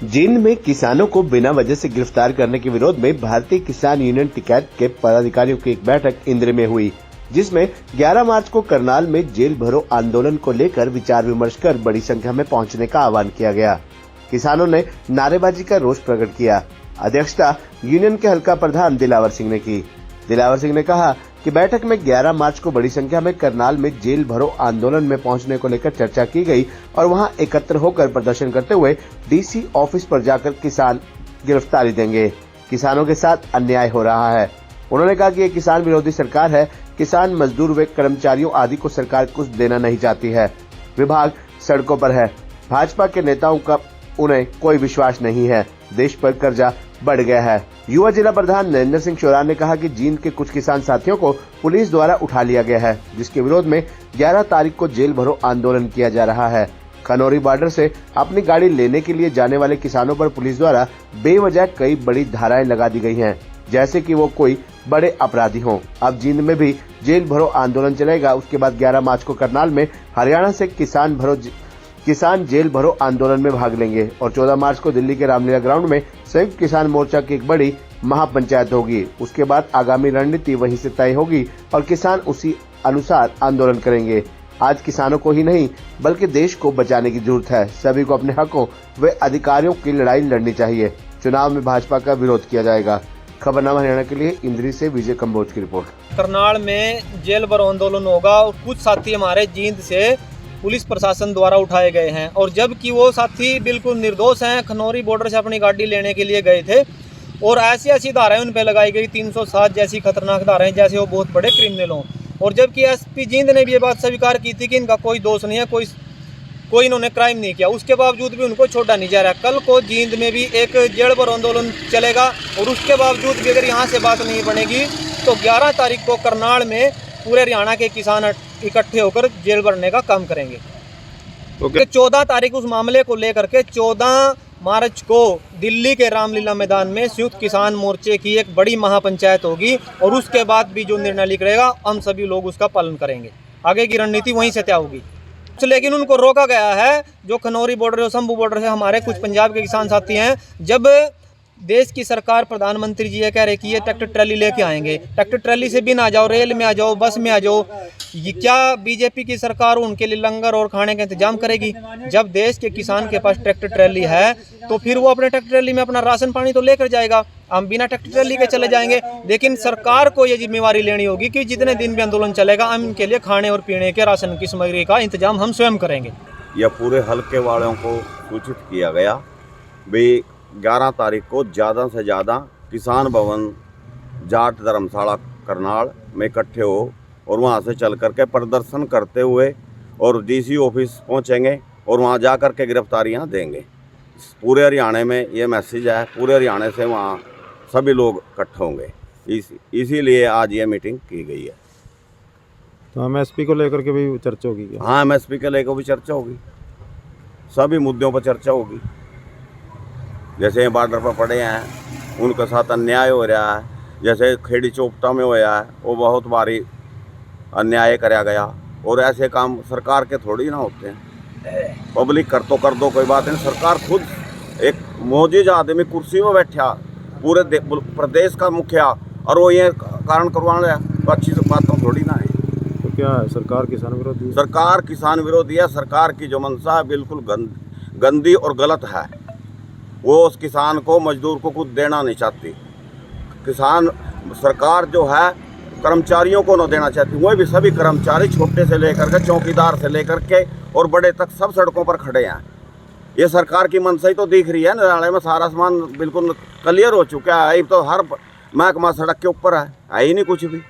जींद में किसानों को बिना वजह से गिरफ्तार करने के विरोध में भारतीय किसान यूनियन टिकैत के पदाधिकारियों की एक बैठक इंद्र में हुई, जिसमें 11 मार्च को करनाल में जेल भरो आंदोलन को लेकर विचार विमर्श कर बड़ी संख्या में पहुंचने का आह्वान किया गया। किसानों ने नारेबाजी का रोष प्रकट किया। अध्यक्षता यूनियन के हल्का प्रधान दिलावर सिंह ने की। दिलावर सिंह ने कहा कि बैठक में 11 मार्च को बड़ी संख्या में करनाल में जेल भरो आंदोलन में पहुंचने को लेकर चर्चा की गई और वहां एकत्र होकर प्रदर्शन करते हुए डीसी ऑफिस पर जाकर किसान गिरफ्तारी देंगे। किसानों के साथ अन्याय हो रहा है। उन्होंने कहा कि ये किसान विरोधी सरकार है। किसान, मजदूर व कर्मचारियों आदि को सरकार कुछ देना नहीं चाहती है। विभाग सड़कों पर है। भाजपा के नेताओं का उन्हें कोई विश्वास नहीं है। देश पर कर्जा बढ़ गया है। युवा जिला प्रधान नरेंद्र सिंह चौरान ने कहा कि जींद के कुछ किसान साथियों को पुलिस द्वारा उठा लिया गया है, जिसके विरोध में 11 तारीख को जेल भरो आंदोलन किया जा रहा है। खनौरी बॉर्डर से अपनी गाड़ी लेने के लिए जाने वाले किसानों पर पुलिस द्वारा बेवजह कई बड़ी धाराएं लगा दी गई हैं, जैसे कि वो कोई बड़े अपराधी हों। अब जींद में भी जेल भरो आंदोलन चलेगा। उसके बाद 11 मार्च को करनाल में हरियाणा से किसान जेल भरो आंदोलन में भाग लेंगे और 14 मार्च को दिल्ली के रामलीला ग्राउंड में संयुक्त किसान मोर्चा की एक बड़ी महापंचायत होगी। उसके बाद आगामी रणनीति वहीं से तय होगी और किसान उसी अनुसार आंदोलन करेंगे। आज किसानों को ही नहीं बल्कि देश को बचाने की जरूरत है। सभी को अपने हकों व अधिकारियों की लड़ाई लड़नी चाहिए। चुनाव में भाजपा का विरोध किया जाएगा। खबरनामा हरियाणा के लिए इंद्री से विजय कंबोज की रिपोर्ट। करनाल में जेल भरो आंदोलन होगा और कुछ साथी हमारे जींद से पुलिस प्रशासन द्वारा उठाए गए हैं और जबकि वो साथी बिल्कुल निर्दोष हैं। खनौरी बॉर्डर से अपनी गाड़ी लेने के लिए गए थे और ऐसी ऐसी धाराएं उन पर लगाई गई, 307 जैसी खतरनाक धाराएं, जैसे वो बहुत बड़े क्रिमिनल हों। और जबकि एसपी जींद ने भी ये बात स्वीकार की थी कि इनका कोई दोष नहीं है, कोई इन्होंने क्राइम नहीं किया। उसके बावजूद भी उनको छोड़ा नहीं जा रहा। कल को जींद में भी एक जेल भरो आंदोलन चलेगा और उसके बावजूद भी अगर यहाँ से बात नहीं बनेगी तो 11 तारीख को करनाल में पूरे हरियाणा के किसान इकट्ठे होकर जेल भरने का काम करेंगे। 14 तारीख उस मामले को लेकर के 14 मार्च को दिल्ली के रामलीला मैदान में संयुक्त किसान मोर्चे की एक बड़ी महापंचायत होगी और उसके बाद भी जो निर्णय लिखेगा हम सभी लोग उसका पालन करेंगे। आगे की रणनीति वहीं से तय होगी। लेकिन उनको रोका गया है। जो खनौरी बॉर्डर और शंभू बॉर्डर से हमारे कुछ पंजाब के किसान साथी हैं, जब देश की सरकार, प्रधानमंत्री जी ये कह रहे कि ये ट्रैक्टर ट्रैली लेके आएंगे, ट्रैक्टर ट्रैली से भी ना जाओ, रेल में आ जाओ, बस में आ जाओ, ये क्या बीजेपी की सरकार उनके लिए लंगर और खाने का इंतजाम करेगी? जब देश के किसान के पास ट्रैक्टर ट्रैली है तो फिर वो अपने ट्रैक्टर ट्रैली में अपना राशन पानी तो लेकर जाएगा। हम बिना ट्रैक्टर ट्रैली के चले जाएंगे। लेकिन सरकार को ये जिम्मेवारी लेनी होगी कि जितने दिन भी आंदोलन चलेगा हम इनके लिए खाने और पीने के राशन की सामग्री का इंतजाम हम स्वयं करेंगे। यह पूरे हल्के वालों को सूचित किया गया भाई 11 तारीख को ज़्यादा से ज़्यादा किसान भवन जाट धर्मशाला करनाल में इकट्ठे हो और वहाँ से चल करके प्रदर्शन करते हुए और डीसी ऑफिस पहुँचेंगे और वहाँ जा कर के गिरफ्तारियाँ देंगे। पूरे हरियाणा में ये मैसेज है। पूरे हरियाणा से वहाँ सभी लोग इकट्ठे होंगे। इसीलिए आज ये मीटिंग की गई है। तो एमएसपी को लेकर के भी चर्चा होगी क्या? हाँ, एमएसपी को लेकर भी चर्चा होगी। सभी मुद्दों पर चर्चा होगी। जैसे बॉर्डर पर पड़े हैं उनके साथ अन्याय हो रहा है, जैसे खेड़ी चौपटा में होया है वो बहुत भारी अन्याय कराया गया और ऐसे काम सरकार के थोड़ी ना होते हैं। पब्लिक कर दो कोई बात नहीं। सरकार खुद एक मौजूद आदमी कुर्सी में बैठा पूरे प्रदेश का मुखिया और वो ये कारण करवा रहा है, तो अच्छी बात तो थोड़ी ना है। तो क्या है, सरकार किसान विरोधी? सरकार किसान विरोधी है। सरकार की जो मंशा है बिल्कुल गंदी और गलत है। वो उस किसान को, मजदूर को कुछ देना नहीं चाहती। किसान सरकार जो है कर्मचारियों को न देना चाहती। वो भी सभी कर्मचारी छोटे से लेकर के चौकीदार से लेकर के और बड़े तक सब सड़कों पर खड़े हैं। ये सरकार की मंशा ही तो दिख रही है। हरियाणा में सारा सामान बिल्कुल क्लियर हो चुका है। तो हर महकमा सड़क के ऊपर है ही नहीं कुछ भी।